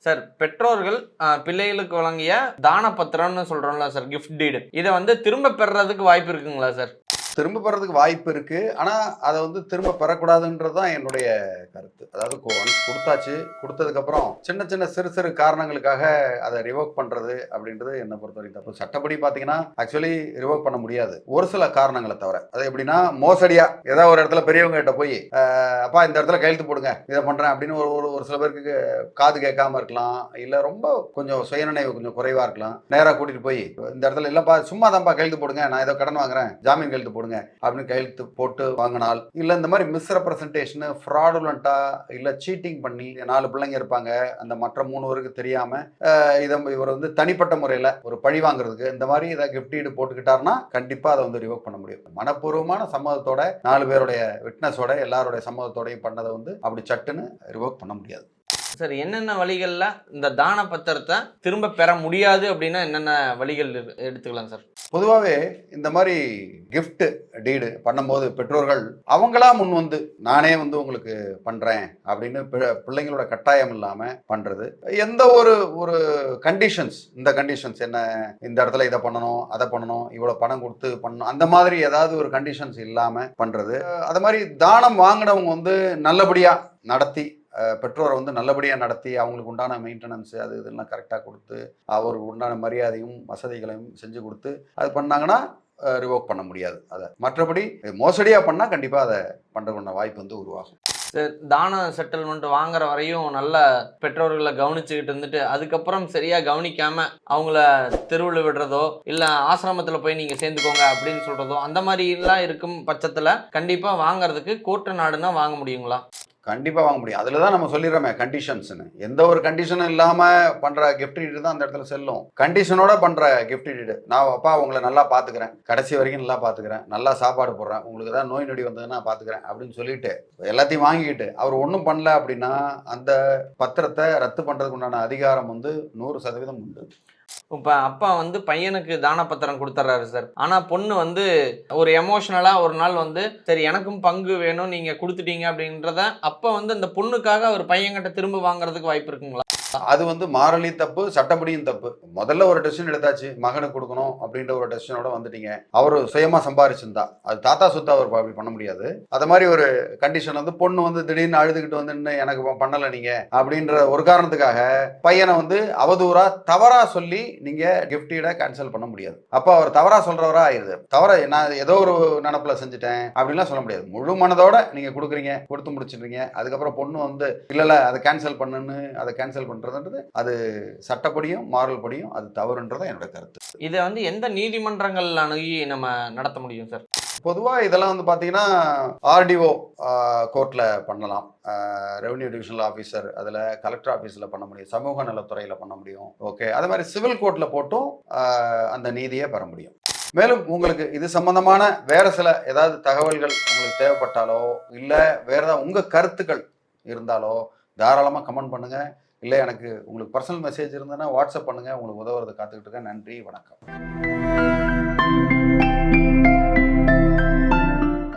Sir பெற்றோர்கள் பிள்ளைகளுக்கு வழங்கிய தான பத்திரம்னு சொல்றோம்ல சார், கிஃப்ட் டீடு, இதை வந்து திரும்ப பெறறதுக்கு வாய்ப்பு இருக்குங்களா சார்? திரும்ப பெறதுக்கு வாய்ப்பு இருக்கு. ஆனா, அத வந்து திரும்ப பெறக்கூடாதுன்றது தான் என்னுடைய கருத்து. அதாவது ஒன்ஸ் குடுத்தாச்சு. குடுத்ததுக்கப்புறம் சின்ன சின்ன சிறு சிறு காரணங்களுக்காக அத ரிவோக் பண்றது அப்படின்றது என்ன பொறுத்தவரைக்கும் தப்பு. சட்டப்படி பார்த்தீங்கன்னா, ஆக்சுவலி ரிவோக் பண்ண முடியாது. ஒரு சில காரணங்கள தவிர. அது எப்படின்னா, மோசடியா ஏதாவது ஒரு இடத்துல பெரியவங்க கிட்ட போய், அப்பா இந்த இடத்துல கையெழுத்து போடுங்க. இத பண்றேன் அப்படின்னு ஒரு சில பேருக்கு காது கேட்காம இருக்கலாம். இல்ல ரொம்ப கொஞ்சம் சுயநினைவு கொஞ்சம் குறைவா இருக்கலாம். நேரா கூட்டிட்டு போய், இந்த இடத்துல இல்லப்பா சும்மா தான்ப்பா கையெழுத்து போடுங்க. நான் ஏதோ கடன் வாங்குறேன். ஜாமீன் கையெழுத்து போடுங்க அப்படின்னு கையெழுத்து போட்டு வாங்கினால், இல்ல இந்த மாதிரி மிஸ்ரெப்ரசன்டேஷன், ஃப்ராடுலண்டா இல்ல சீட்டிங் பண்ணி 4 பிள்ளைங்க இருப்பாங்க, அந்த மற்ற 3 பேருக்கு தெரியாம இவர் வந்து தனிப்பட்ட முறையில் ஒரு பழி வாங்குறதுக்கு இந்த மாதிரி இதை கிஃப்ட் ஈடு போட்டுக்கிட்டாருன்னா கண்டிப்பா அதை வந்து ரிவோக் பண்ண முடியும். மனப்பூர்வமான சம்மதத்தோட 4 பேருடைய விட்னஸோட எல்லாருடைய சம்மதத்தோடையும் பண்ணதை வந்து அப்படி சட்டுன்னு ரிவோக் பண்ண முடியாது. சார், என்னென்ன வழிகள்ல இந்த தான பத்திரத்தை திரும்ப பெற முடியாது அப்படின்னா என்னென்ன வழிகள் எடுத்துக்கலாம் சார்? பொதுவாகவே இந்த மாதிரி கிஃப்ட் டீடு பண்ணும்போது பெற்றோர்கள் அவங்களா முன் வந்து நானே வந்து உங்களுக்கு பண்றேன் அப்படின்னு பிள்ளைங்களோட கட்டாயம் இல்லாம பண்றது. எந்த ஒரு ஒரு கண்டிஷன்ஸ், இந்த கண்டிஷன்ஸ் என்ன, இந்த இடத்துல இதை பண்ணணும் அதை பண்ணணும் இவ்வளவு பணம் கொடுத்து பண்ணணும் அந்த மாதிரி ஏதாவது ஒரு கண்டிஷன்ஸ் இல்லாம பண்றது. அது மாதிரி தானம் வாங்கினவங்க வந்து நல்லபடியா நடத்தி, பெற்றோரை வந்து நல்லபடியாக நடத்தி அவங்களுக்கு உண்டான மெயின்டெனன்ஸு அது இதெல்லாம் கரெக்டாக கொடுத்து அவருக்கு உண்டான மரியாதையும் வசதிகளையும் செஞ்சு கொடுத்து அது பண்ணாங்கன்னா ரிவோக் பண்ண முடியாது. அதை மற்றபடி மோசடியாக பண்ணால் கண்டிப்பாக அதை பண்ணுறதுக்கான வாய்ப்பு வந்து உருவாகும். சார், தான செட்டில்மெண்ட் வாங்குற வரையும் நல்ல பெற்றோர்களை கவனிச்சுக்கிட்டு இருந்துட்டு அதுக்கப்புறம் சரியா கவனிக்காம அவங்கள தெருவில் விடுறதோ இல்ல ஆசிரமத்தில் போய் நீங்க சேர்ந்துக்கோங்க அப்படின்னு சொல்றதோ அந்த மாதிரி எல்லாம் இருக்கும் பட்சத்துல கண்டிப்பா வாங்குறதுக்கு கோர்ட்டு நாடுனா வாங்க முடியுங்களா? கண்டிப்பாக வாங்க முடியும். அதில் தான் நம்ம சொல்லிடுறோமே கண்டிஷன்ஸ்னு. எந்த ஒரு கண்டிஷனும் இல்லாமல் பண்ணுற கிஃப்ட் டீடு தான் அந்த இடத்துல செல்லும். கண்டிஷனோட பண்ணுற கிஃப்ட் டீடு, நான் அப்பா உங்களை நல்லா பார்த்துக்கிறேன், கடைசி வரைக்கும் நல்லா பார்த்துக்கிறேன், நல்லா சாப்பாடு போடுறேன், உங்களுக்கு ஏதாவது நோய் நொடி வந்ததுன்னா பார்த்துக்கிறேன் அப்படின்னு சொல்லிட்டு எல்லாத்தையும் வாங்கிக்கிட்டு அவர் ஒன்றும் பண்ணல அப்படின்னா அந்த பத்திரத்தை ரத்து பண்ணுறதுக்கு உண்டான அதிகாரம் வந்து 100% உண்டு. இப்போ அப்பா வந்து பையனுக்கு தான பத்திரம் கொடுத்துட்றாரு சார். ஆனால் பொண்ணு வந்து ஒரு எமோஷனலாக ஒரு நாள் வந்து சரி எனக்கும் பங்கு வேணும் நீங்கள் கொடுத்துட்டீங்க அப்படின்றத அப்போ வந்து அந்த பொண்ணுக்காக ஒரு பையன்கிட்ட திரும்ப வாங்குறதுக்கு வாய்ப்பு இருக்குங்களா? அது வந்து மாரலி தப்பு, சட்டப்படியும் தப்பு. முதல்ல ஒரு டெசிஷன் எடுத்தாச்சு, மகனுக்கு கொடுக்கணும் அப்படின்ற ஒரு டெசிஷனோட வந்துட்டீங்க. அவர் சுயமா சம்பாரிச்சிருந்தா அது தாத்தா சொத்து அவர் அப்படி பண்ண முடியாது. அது மாதிரி ஒரு கண்டிஷன் வந்து பொண்ணு வந்து திடீர்னு அழுதுகிட்டு வந்து எனக்கு பண்ணல நீங்க அப்படின்ற ஒரு காரணத்துக்காக பையனை வந்து அவதூறா தவறா சொல்லி நீங்க கிஃப்டீட கேன்சல் பண்ண முடியாது. அப்ப அவர் தவறா சொல்றவரா ஆயிருது. தவற நான் ஏதோ ஒரு நினப்புல செஞ்சுட்டேன் அப்படின்லாம் சொல்ல முடியாது. முழு மனதோட நீங்க கொடுக்குறீங்க, கொடுத்து முடிச்சிடுறீங்க. அதுக்கப்புறம் பொண்ணு வந்து இல்ல அதை கேன்சல் பண்ணுன்னு அதை கேன்சல் பண்றதுன்றது அது சட்டப்படியும் மாரல் படியும் அது தவறுன்றதான் என்னோட கருத்து. இதை வந்து எந்த நீதிமன்றங்கள் அணுகி நம்ம நடத்த முடியும் சார்? பொதுவாக இதெல்லாம் வந்து பார்த்தீங்கன்னா ஆர்டிஓ கோர்ட்டில் பண்ணலாம், ரெவன்யூ டிவிஷனல் ஆஃபீஸர் அதில் கலெக்டர் ஆஃபீஸில் பண்ண முடியும், சமூக நலத்துறையில் பண்ண முடியும். ஓகே, அது மாதிரி சிவில் கோர்ட்டில் போட்டும் அந்த நீதியை பெற முடியும். மேலும் உங்களுக்கு இது சம்பந்தமான வேற சில ஏதாவது தகவல்கள் உங்களுக்கு தேவைப்பட்டாலோ இல்லை வேற ஏதாவது உங்கள் கருத்துக்கள் இருந்தாலோ தாராளமாக கமெண்ட் பண்ணுங்கள். இல்லை எனக்கு உங்களுக்கு பர்சனல் மெசேஜ் இருந்ததுன்னா வாட்ஸ்அப் பண்ணுங்கள். உங்களுக்கு உதவுறது காத்துக்கிட்டு இருக்கேன். நன்றி, வணக்கம்.